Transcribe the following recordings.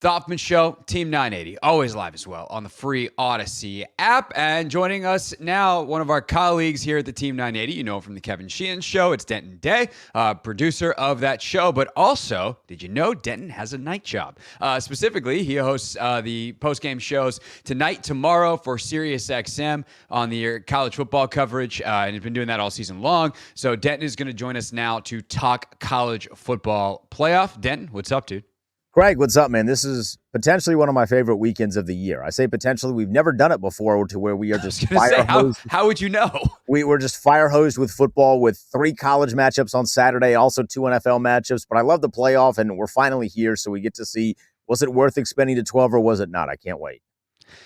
The Hoffman Show, Team 980, always live as well on the free Odyssey app. And joining us now, one of our colleagues here at the Team 980, you know him from the Kevin Sheehan Show. It's Denton Day, producer of that show. But also, did you know Denton has a night job? Specifically, he hosts the post-game shows tonight, tomorrow for SiriusXM on the college football coverage. And he's been doing that all season long. So Denton is going to join us now to talk college football playoff. Denton, what's up, dude? Craig, what's up, man? This is potentially one of my favorite weekends of the year. I say potentially. We've never done it before to where we are just fire hosed. How would you know? We're just fire hosed with football with 3 college matchups on Saturday, also 2 NFL matchups. But I love the playoff, and we're finally here, so we get to see, was it worth expending to 12 or was it not? I can't wait.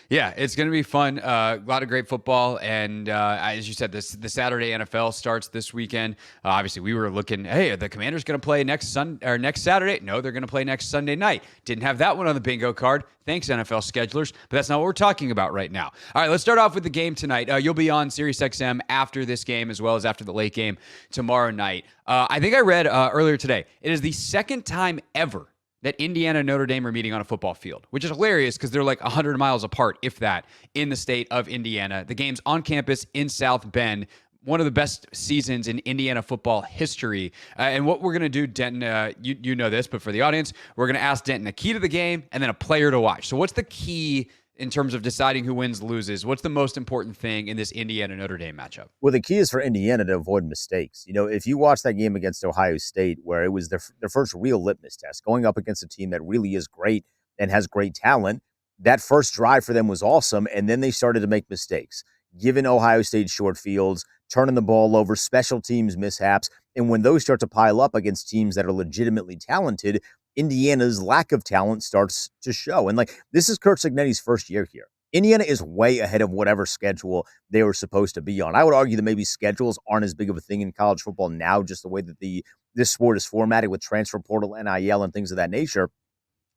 Yeah, it's going to be fun. A lot of great football. And as you said, the Saturday NFL starts this weekend. Obviously, we were looking, hey, are the Commanders going to play next Saturday? No, they're going to play next Sunday night. Didn't have that one on the bingo card. Thanks, NFL schedulers. But that's not what we're talking about right now. All right, let's start off with the game tonight. You'll be on SiriusXM after this game as well as after the late game tomorrow night. I think I read earlier today, it is the second time ever that Indiana and Notre Dame are meeting on a football field, which is hilarious because they're like 100 miles apart, if that, in the state of Indiana. The game's on campus in South Bend, one of the best seasons in Indiana football history. And what we're going to do, Denton, you know this, but for the audience, we're going to ask Denton a key to the game and then a player to watch. So what's the key in terms of deciding who wins, loses? What's the most important thing in this Indiana-Notre Dame matchup? Well, the key is for Indiana to avoid mistakes. You know, if you watch that game against Ohio State, where it was their first real litmus test, going up against a team that really is great and has great talent, that first drive for them was awesome, and then they started to make mistakes, giving Ohio State short fields, turning the ball over, special teams mishaps, and when those start to pile up against teams that are legitimately talented, Indiana's lack of talent starts to show. And this is Curt Cignetti's first year here. Indiana is way ahead of whatever schedule they were supposed to be on. I would argue that maybe schedules aren't as big of a thing in college football now, just the way that this sport is formatted with transfer portal, NIL, and things of that nature.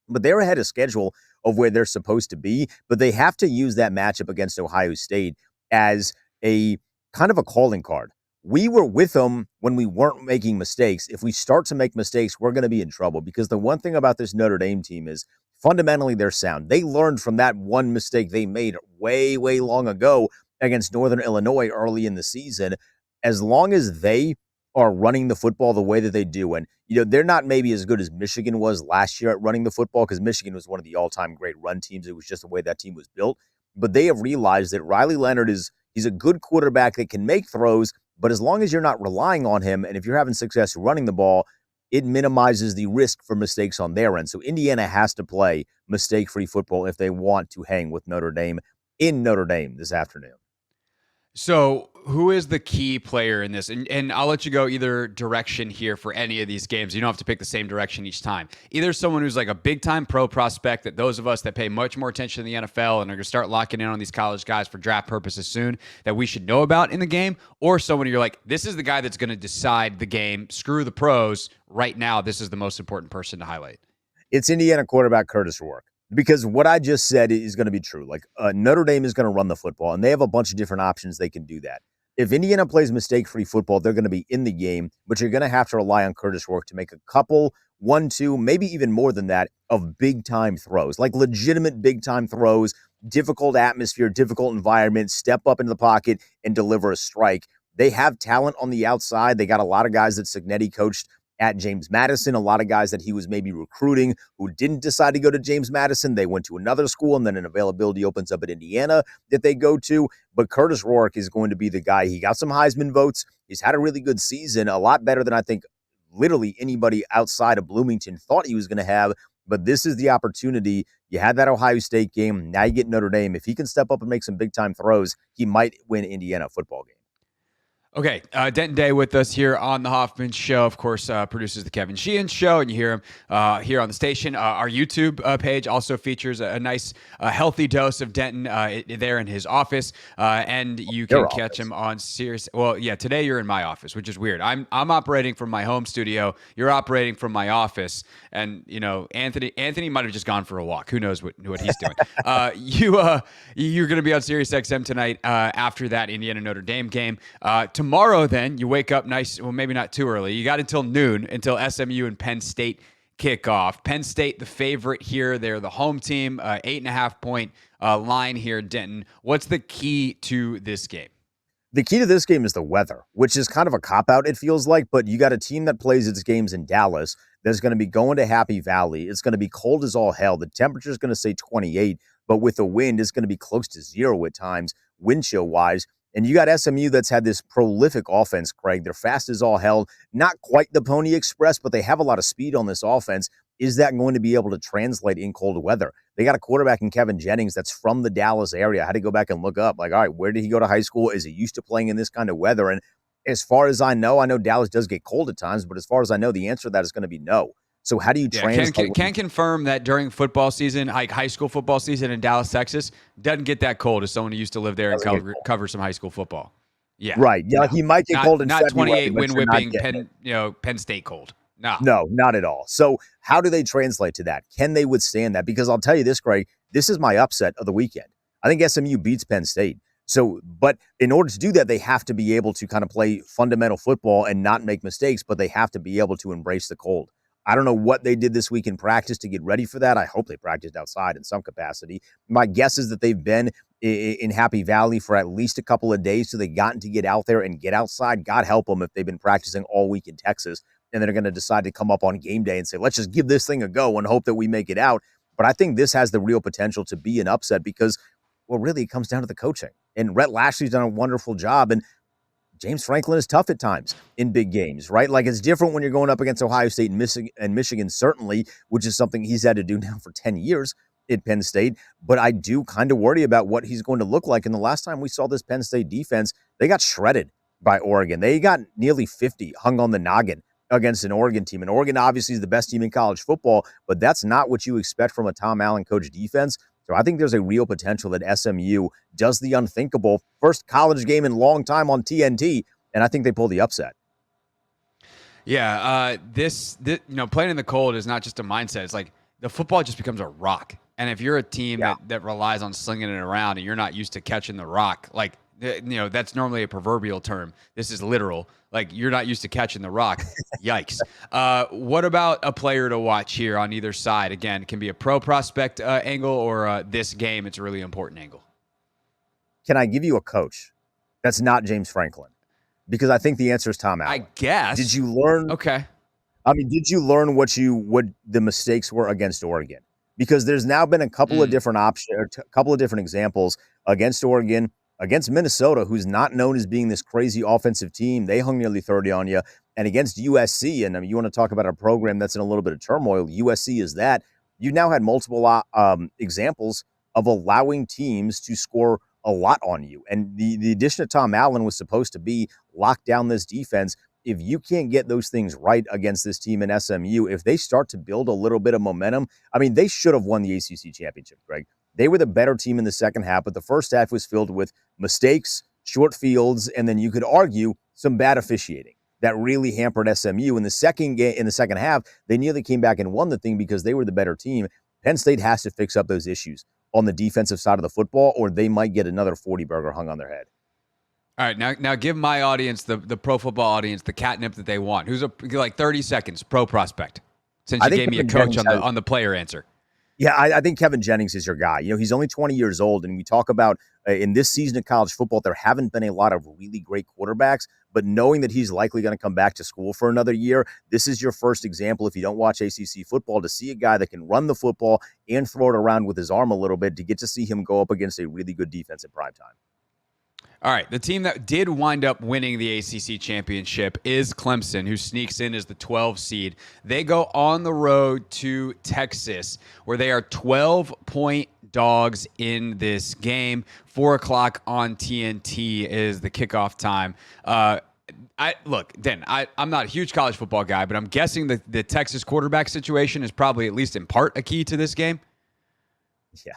But they're ahead of schedule of where they're supposed to be. But they have to use that matchup against Ohio State as a kind of a calling card. We were with them when we weren't making mistakes. If we start to make mistakes, we're going to be in trouble because the one thing about this Notre Dame team is fundamentally they're sound. They learned from that one mistake they made way, way long ago against Northern Illinois early in the season. As long as they are running the football the way that they do, and they're not maybe as good as Michigan was last year at running the football because Michigan was one of the all-time great run teams. It was just the way that team was built. But they have realized that Riley Leonard he's a good quarterback that can make throws, but as long as you're not relying on him, and if you're having success running the ball, it minimizes the risk for mistakes on their end. So Indiana has to play mistake-free football if they want to hang with Notre Dame in Notre Dame this afternoon. So who is the key player in this? And I'll let you go either direction here for any of these games. You don't have to pick the same direction each time. Either someone who's like a big-time pro prospect that those of us that pay much more attention to the NFL and are going to start locking in on these college guys for draft purposes soon that we should know about in the game, or someone you're like, this is the guy that's going to decide the game. Screw the pros. Right now, this is the most important person to highlight. It's Indiana quarterback Curtis Rourke. Because what I just said is going to be true. Notre Dame is going to run the football, and they have a bunch of different options they can do that. If Indiana plays mistake-free football, they're going to be in the game, but you're going to have to rely on Curtis Rourke to make a couple, 1, 2, maybe even more than that, of big-time throws, like legitimate big-time throws, difficult atmosphere, difficult environment, step up into the pocket and deliver a strike. They have talent on the outside. They got a lot of guys that Cignetti coached at James Madison, a lot of guys that he was maybe recruiting who didn't decide to go to James Madison. They went to another school, and then an availability opens up at Indiana that they go to. But Curtis Rourke is going to be the guy. He got some Heisman votes. He's had a really good season, a lot better than I think literally anybody outside of Bloomington thought he was going to have. But this is the opportunity. You had that Ohio State game. Now you get Notre Dame. If he can step up and make some big-time throws, he might win Indiana a football game. Okay, Denton Day with us here on the Hoffman Show. Of course, produces the Kevin Sheehan Show, and you hear him here on the station. Our YouTube page also features a nice, healthy dose of Denton there in his office, and you can catch him on Sirius. Well, yeah, today you're in my office, which is weird. I'm operating from my home studio. You're operating from my office, and Anthony might have just gone for a walk. Who knows what he's doing? You're going to be on SiriusXM tonight after that Indiana Notre Dame game. Tomorrow, then, you wake up nice. Well, maybe not too early. You got until noon, until SMU and Penn State kickoff. Penn State, the favorite here. They're the home team, 8.5 point line here, Denton. What's the key to this game? The key to this game is the weather, which is kind of a cop-out, it feels like, but you got a team that plays its games in Dallas that's going to be going to Happy Valley. It's going to be cold as all hell. The temperature is going to say 28, but with the wind, it's going to be close to 0 at times, wind chill-wise. And you got SMU that's had this prolific offense, Craig. They're fast as all hell. Not quite the Pony Express, but they have a lot of speed on this offense. Is that going to be able to translate in cold weather? They got a quarterback in Kevin Jennings that's from the Dallas area. I had to go back and look up, like, all right, where did he go to high school? Is he used to playing in this kind of weather? And as far as I know Dallas does get cold at times, but as far as I know, the answer to that is going to be no. So how do you translate? Can confirm that during football season, like high school football season in Dallas, Texas, doesn't get that cold as someone who used to live there and cover some high school football. Yeah. Right. Yeah, like he might get cold in not February, 28 wind whipping Penn State cold. No, not at all. So how do they translate to that? Can they withstand that? Because I'll tell you this, Greg, this is my upset of the weekend. I think SMU beats Penn State. So, but in order to do that, they have to be able to kind of play fundamental football and not make mistakes, but they have to be able to embrace the cold. I don't know what they did this week in practice to get ready for that. I hope they practiced outside in some capacity. My guess is that they've been in Happy Valley for at least a couple of days, so they gotten to get out there and get outside. God help them if they've been practicing all week in Texas, and they're going to decide to come up on game day and say, let's just give this thing a go and hope that we make it out. But I think this has the real potential to be an upset because, well, really, it comes down to the coaching. And Rhett Lashley's done a wonderful job, and James Franklin is tough at times in big games, right? Like it's different when you're going up against Ohio State and Michigan, certainly, which is something he's had to do now for 10 years at Penn State. But I do kind of worry about what he's going to look like. And the last time we saw this Penn State defense, they got shredded by Oregon. They got nearly 50 hung on the noggin against an Oregon team. And Oregon obviously is the best team in college football, but that's not what you expect from a Tom Allen coach defense. So I think there's a real potential that SMU does the unthinkable. First college game in a long time on TNT, and I think they pull the upset. Yeah, this playing in the cold is not just a mindset. It's like the football just becomes a rock. And if you're a team that relies on slinging it around and you're not used to catching the rock, like, that's normally a proverbial term. This is literal. Like, you're not used to catching the rock. Yikes. What about a player to watch here on either side? Again, it can be a pro prospect angle or this game. It's a really important angle. Can I give you a coach that's not James Franklin? Because I think the answer is Tom Allen. I guess. Did you learn? Okay. I mean, did you learn what the mistakes were against Oregon? Because there's now been a couple of different options, a couple of different examples against Oregon, against Minnesota, who's not known as being this crazy offensive team. They hung nearly 30 on you. And against USC, and I mean, you want to talk about a program that's in a little bit of turmoil, USC is that. You now had multiple examples of allowing teams to score a lot on you. And the addition of Tom Allen was supposed to be lock down this defense. If you can't get those things right against this team in SMU, if they start to build a little bit of momentum, I mean, they should have won the ACC championship, Greg. They were the better team in the second half, but the first half was filled with mistakes, short fields, and then you could argue some bad officiating that really hampered SMU. In the second half, they nearly came back and won the thing because they were the better team. Penn State has to fix up those issues on the defensive side of the football, or they might get another 40-burger hung on their head. All right, now give my audience, the pro football audience, the catnip that they want. Who's like 30 seconds, pro prospect, since you gave me a coach on the player answer. Yeah, I think Kevin Jennings is your guy. He's only 20 years old, and we talk about in this season of college football, there haven't been a lot of really great quarterbacks, but knowing that he's likely going to come back to school for another year, this is your first example, if you don't watch ACC football, to see a guy that can run the football and throw it around with his arm a little bit, to get to see him go up against a really good defense in prime time. All right, the team that did wind up winning the ACC championship is Clemson, who sneaks in as the 12 seed. They go on the road to Texas, where they are 12-point dogs in this game. 4 o'clock on TNT is the kickoff time. I'm not a huge college football guy, but I'm guessing the Texas quarterback situation is probably at least in part a key to this game. Yeah,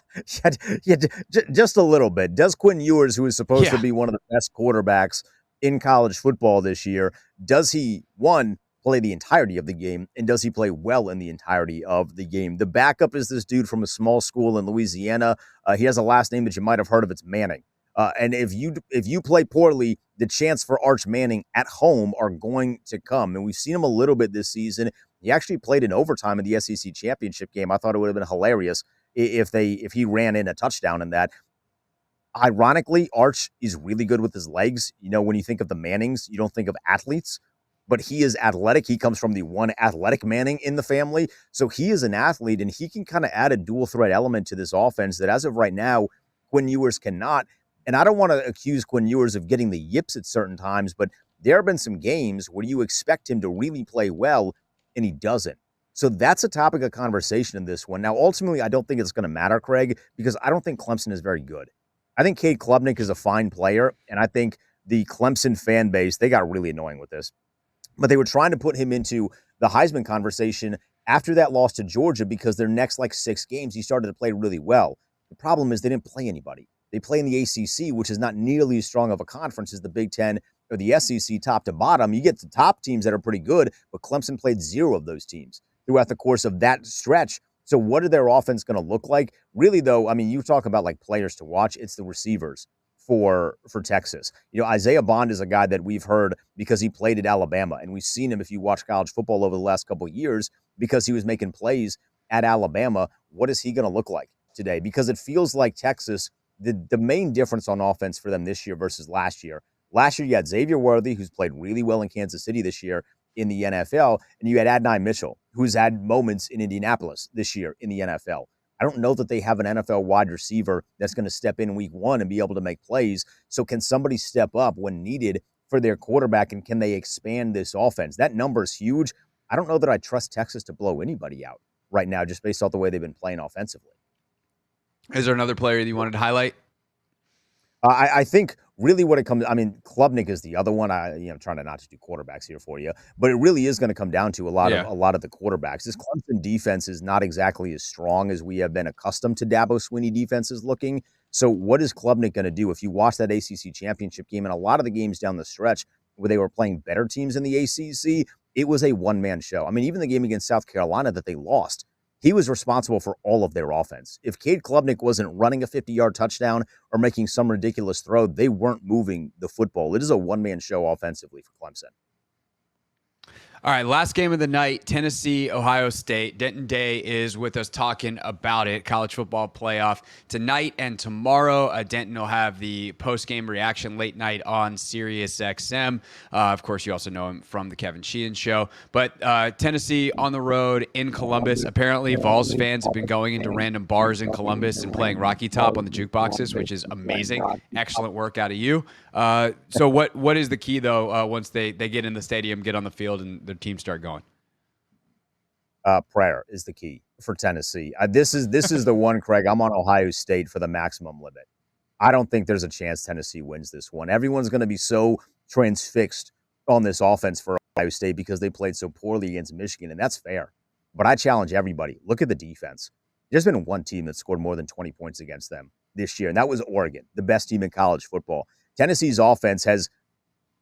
just a little bit. Does Quinn Ewers, who is supposed to be one of the best quarterbacks in college football this year, does he, one, play the entirety of the game, and does he play well in the entirety of the game? The backup is this dude from a small school in Louisiana. He has a last name that you might have heard of. It's Manning. And if you play poorly, the chance for Arch Manning at home are going to come. And we've seen him a little bit this season. He actually played in overtime in the SEC championship game. I thought it would have been hilarious if he ran in a touchdown in that. Ironically, Arch is really good with his legs. You know, when you think of the Mannings, you don't think of athletes, but he is athletic. He comes from the one athletic Manning in the family. So he is an athlete, and he can kind of add a dual threat element to this offense that as of right now, Quinn Ewers cannot. And I don't want to accuse Quinn Ewers of getting the yips at certain times, but there have been some games where you expect him to really play well, and he doesn't. So that's a topic of conversation in this one. Now, ultimately, I don't think it's going to matter, Craig, because I don't think Clemson is very good. I think Cade Klubnik is a fine player, and I think the Clemson fan base, they got really annoying with this. But they were trying to put him into the Heisman conversation after that loss to Georgia because their next like 6 games, he started to play really well. The problem is they didn't play anybody. They play in the ACC, which is not nearly as strong of a conference as the Big Ten or the SEC top to bottom. You get the top teams that are pretty good, but Clemson played 0 of those teams throughout the course of that stretch. So what are their offense going to look like? Really, though, I mean, you talk about like players to watch. It's the receivers for Texas. You know, Isaiah Bond is a guy that we've heard because he played at Alabama, and we've seen him if you watch college football over the last couple of years because he was making plays at Alabama. What is he going to look like today? Because it feels like Texas, the main difference on offense for them this year versus last year. Last year, you had Xavier Worthy, who's played really well in Kansas City this year in the NFL, and you had Adonai Mitchell, who's had moments in Indianapolis this year in the NFL. I don't know that they have an NFL wide receiver that's going to step in week 1 and be able to make plays. So can somebody step up when needed for their quarterback, and can they expand this offense? That number is huge. I don't know that I trust Texas to blow anybody out right now just based off the way they've been playing offensively. Is there another player that you wanted to highlight? I think really what it comes, I mean, Klubnik is the other one. I'm trying to not to do quarterbacks here for you, but it really is going to come down to a lot of the quarterbacks. This Clemson defense is not exactly as strong as we have been accustomed to Dabo Swinney defenses looking. So what is Klubnik going to do? If you watch that ACC championship game and a lot of the games down the stretch where they were playing better teams in the ACC, it was a one-man show. I mean, even the game against South Carolina that they lost, he was responsible for all of their offense. If Cade Klubnik wasn't running a 50-yard touchdown or making some ridiculous throw, they weren't moving the football. It is a one-man show offensively for Clemson. All right, last game of the night, Tennessee, Ohio State. Denton Day is with us talking about it, college football playoff tonight and tomorrow. Denton will have the post-game reaction late night on Sirius XM. Of course, you also know him from the Kevin Sheehan Show. But Tennessee on the road in Columbus. Apparently, Vols fans have been going into random bars in Columbus and playing Rocky Top on the jukeboxes, which is amazing. Excellent work out of you. So what is the key, though, once they get in the stadium, get on the field, and their team start going? Prayer is the key for Tennessee. This is the one, Craig. I'm on Ohio State for the maximum limit. I don't think there's a chance Tennessee wins this one. Everyone's going to be so transfixed on this offense for Ohio State because they played so poorly against Michigan, and that's fair. But I challenge everybody. Look at the defense. There's been one team that scored more than 20 points against them this year, and that was Oregon, the best team in college football. Tennessee's offense has,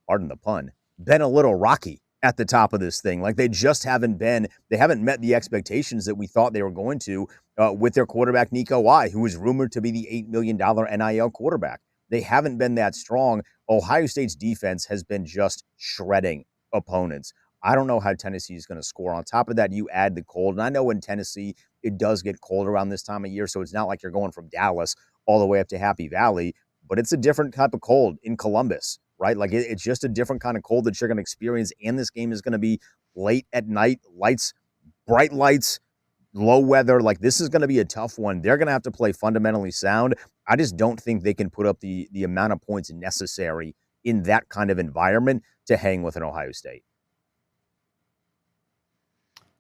pardon the pun, been a little rocky at the top of this thing. Like they haven't met the expectations that we thought they were going to with their quarterback, Nico Y, who was rumored to be the $8 million NIL quarterback. They haven't been that strong. Ohio State's defense has been just shredding opponents. I don't know how Tennessee is going to score. On top of that, you add the cold. And I know in Tennessee, it does get cold around this time of year, so it's not like you're going from Dallas all the way up to Happy Valley, but it's a different type of cold in Columbus, right? Like it's just a different kind of cold that you're going to experience. And this game is going to be late at night, bright lights, low weather. Like this is going to be a tough one. They're going to have to play fundamentally sound. I just don't think they can put up the amount of points necessary in that kind of environment to hang with an Ohio State.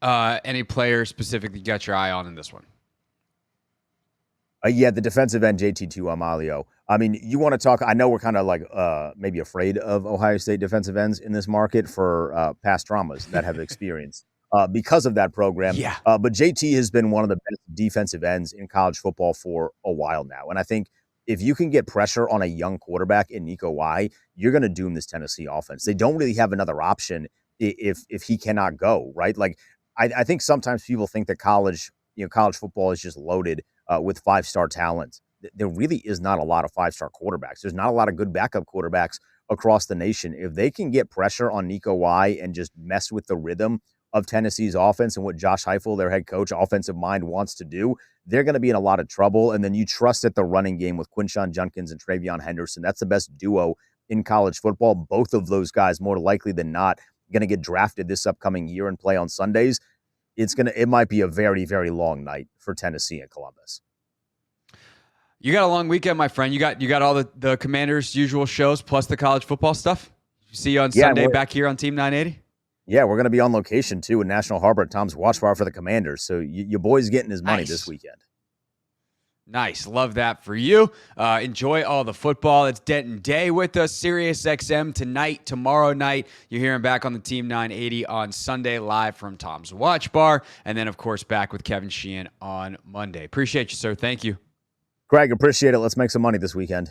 Any player specifically you got your eye on in this one? Yeah, the defensive end, JT2 Amalio. I mean, you want to talk, I know we're kind of like maybe afraid of Ohio State defensive ends in this market for past traumas that have experienced because of that program. Yeah. But JT has been one of the best defensive ends in college football for a while now. And I think if you can get pressure on a young quarterback in Nico Y, you're going to doom this Tennessee offense. They don't really have another option if he cannot go, right? Like, I think sometimes people think that college football is just loaded with 5-star talent. there really is not a lot of five-star quarterbacks. There's not a lot of good backup quarterbacks across the nation. If they can get pressure on Nico Y and just mess with the rhythm of Tennessee's offense and what Josh Heupel, their head coach, offensive mind, wants to do, they're going to be in a lot of trouble. And then you trust at the running game with Quinshon Judkins and Travion Henderson. That's the best duo in college football. Both of those guys, more likely than not, going to get drafted this upcoming year and play on Sundays. It might be a very, very long night for Tennessee and Columbus. You got a long weekend, my friend. You got all the Commanders' usual shows plus the college football stuff. See you on Sunday back here on Team 980. Yeah, we're going to be on location too in National Harbor at Tom's Watch Bar for the Commanders. So your boy's getting his money this weekend. Nice. Love that for you. Enjoy all the football. It's Denton Day with us. Sirius XM tonight, tomorrow night. You're hearing back on the Team 980 on Sunday live from Tom's Watch Bar. And then, of course, back with Kevin Sheehan on Monday. Appreciate you, sir. Thank you. Greg, appreciate it. Let's make some money this weekend.